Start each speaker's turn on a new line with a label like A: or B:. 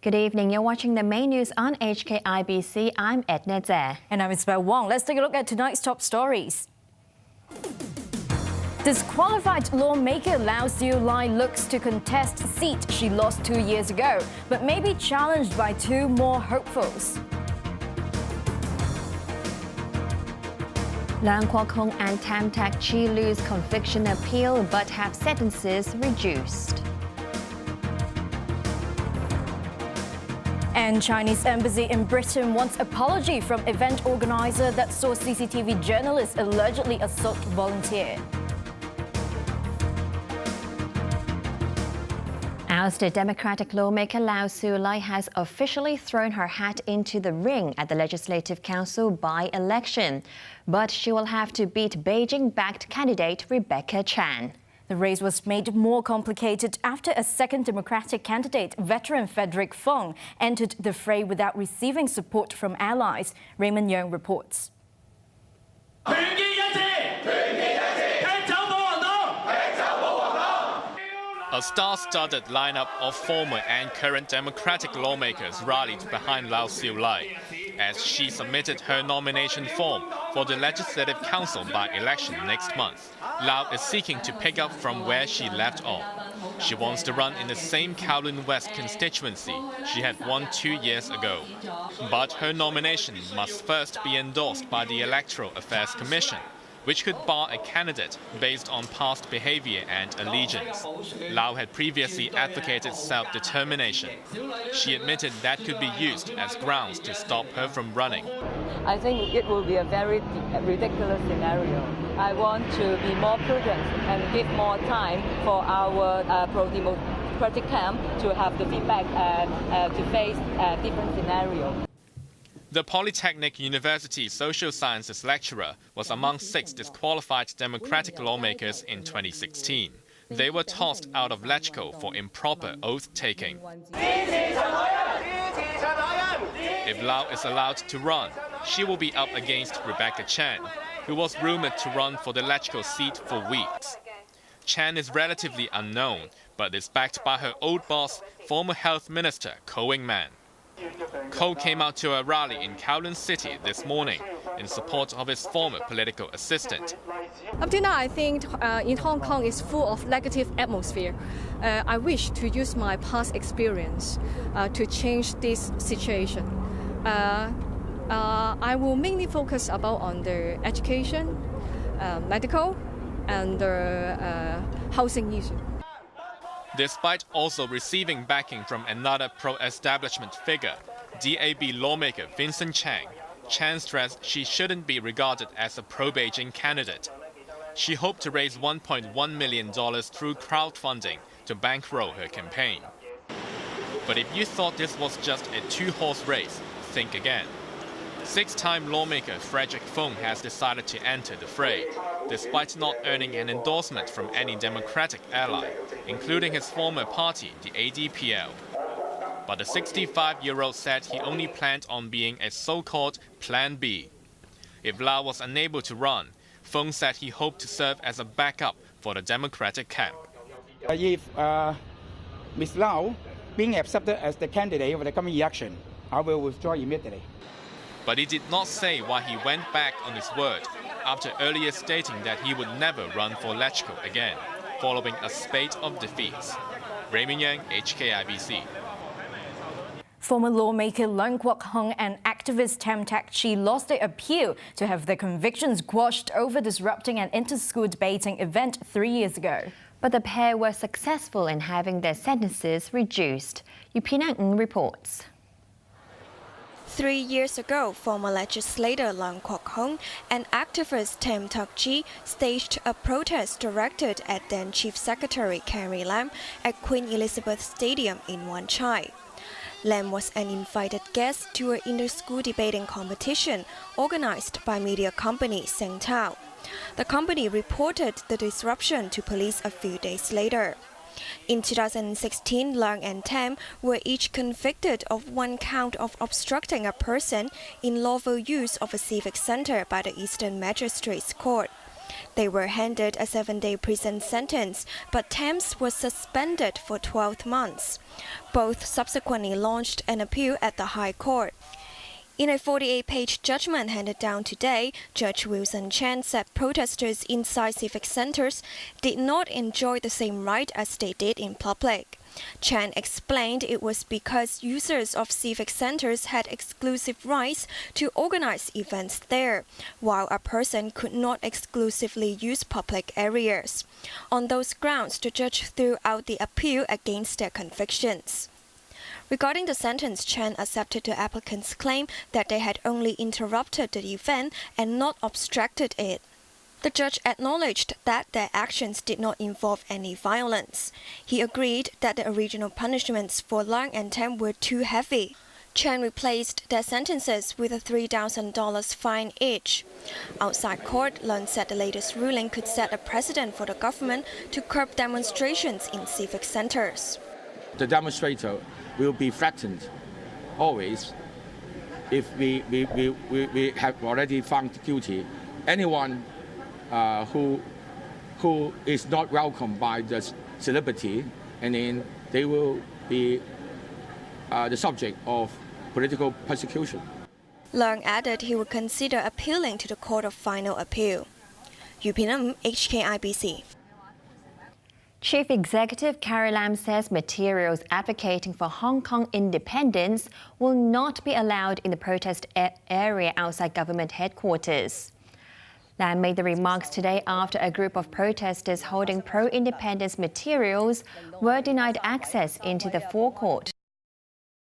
A: Good evening. You're watching the main news on HKIBC. I'm Edna.
B: And I'm Isabel Wong. Let's take a look at tonight's top stories. Disqualified lawmaker Lau Siu Lai looks to contest seat she lost 2 years ago, but may be challenged by two more hopefuls.
A: Leung Kwok-hung and Tam Tak-chi lose conviction appeal but have sentences reduced.
B: And Chinese embassy in Britain wants apology from event organizer that saw CCTV journalist allegedly assault volunteer.
A: Ousted Democratic lawmaker Lau Siu Lai has officially thrown her hat into the ring at the Legislative Council by-election. But she will have to beat Beijing-backed candidate Rebecca Chan.
B: The race was made more complicated after a second Democratic candidate, veteran Frederick Fong, entered the fray without receiving support from allies. Raymond Yeung reports.
C: A star-studded lineup of former and current Democratic lawmakers rallied behind Lau Siu Lai as she submitted her nomination form for the Legislative Council by-election next month. Lau is seeking to pick up from where she left off. She wants to run in the same Kowloon West constituency she had won 2 years ago. But her nomination must first be endorsed by the Electoral Affairs Commission, which could bar a candidate based on past behavior and allegiance. Lau had previously advocated self-determination. She admitted that could be used as grounds to stop her from running.
D: I think it will be a very ridiculous scenario. I want to be more prudent and give more time for our pro-democratic camp to have the feedback to face a different scenario.
C: The Polytechnic University social sciences lecturer was among 6 disqualified Democratic lawmakers in 2016. They were tossed out of LegCo for improper oath-taking. If Lau is allowed to run, she will be up against Rebecca Chan, who was rumored to run for the LegCo seat for weeks. Chan is relatively unknown, but is backed by her old boss, former Health Minister Ko Wing-man. Ko came out to a rally in Kowloon City this morning in support of his former political assistant.
E: Up to now, I think in Hong Kong is full of negative atmosphere. I wish to use my past experience to change this situation. I will mainly focus on the education, medical, and the housing issue.
C: Despite also receiving backing from another pro-establishment figure, DAB lawmaker Vincent Chang, Chan stressed she shouldn't be regarded as a pro-Beijing candidate. She hoped to raise $1.1 million through crowdfunding to bankroll her campaign. But if you thought this was just a two-horse race, think again. 6-time lawmaker Frederick Fong has decided to enter the fray, despite not earning an endorsement from any Democratic ally, including his former party, the ADPL. But the 65-year-old said he only planned on being a so-called Plan B. If Lau was unable to run, Fong said he hoped to serve as a backup for the Democratic camp.
F: If Ms. Lau being accepted as the candidate for the coming election, I will withdraw immediately.
C: But he did not say why he went back on his word after earlier stating that he would never run for LegCo again, following a spate of defeats. Raymond Yeung, HKIBC.
B: Former lawmaker Leung Kwok-hung and activist Tam Tak-chi lost their appeal to have their convictions quashed over disrupting an inter-school debating event 3 years ago.
A: But the pair were successful in having their sentences reduced. Yu Pin reports.
G: 3 years ago, former legislator Leung Kwok-hung and activist Tam Tak-chi staged a protest directed at then Chief Secretary Carrie Lam at Queen Elizabeth Stadium in Wan Chai. Lam was an invited guest to an inter-school debating competition organized by media company Seng Tao. The company reported the disruption to police a few days later. In 2016, Leung and Tam were each convicted of 1 count of obstructing a person in lawful use of a civic center by the Eastern Magistrates Court. They were handed a 7-day prison sentence, but Thames was suspended for 12 months. Both subsequently launched an appeal at the High Court. In a 48-page judgment handed down today, Judge Wilson Chan said protesters inside civic centers did not enjoy the same right as they did in public. Chan explained it was because users of civic centers had exclusive rights to organize events there, while a person could not exclusively use public areas. On those grounds, the judge threw out the appeal against their convictions. Regarding the sentence, Chan accepted the applicant's claim that they had only interrupted the event and not obstructed it. The judge acknowledged that their actions did not involve any violence. He agreed that the original punishments for Leung and Tam were too heavy. Chan replaced their sentences with a $3,000 fine each. Outside court, Leung said the latest ruling could set a precedent for the government to curb demonstrations in civic centers.
F: The demonstrator will be threatened always if we have already found guilty. Anyone who is not welcomed by the celebrity, and then they will be the subject of political persecution.
G: Leung added he would consider appealing to the Court of Final Appeal. Yu Pin, HKIBC.
A: Chief Executive Carrie Lam says materials advocating for Hong Kong independence will not be allowed in the protest area outside government headquarters. Lam made the remarks today after a group of protesters holding pro-independence materials were denied access into the forecourt.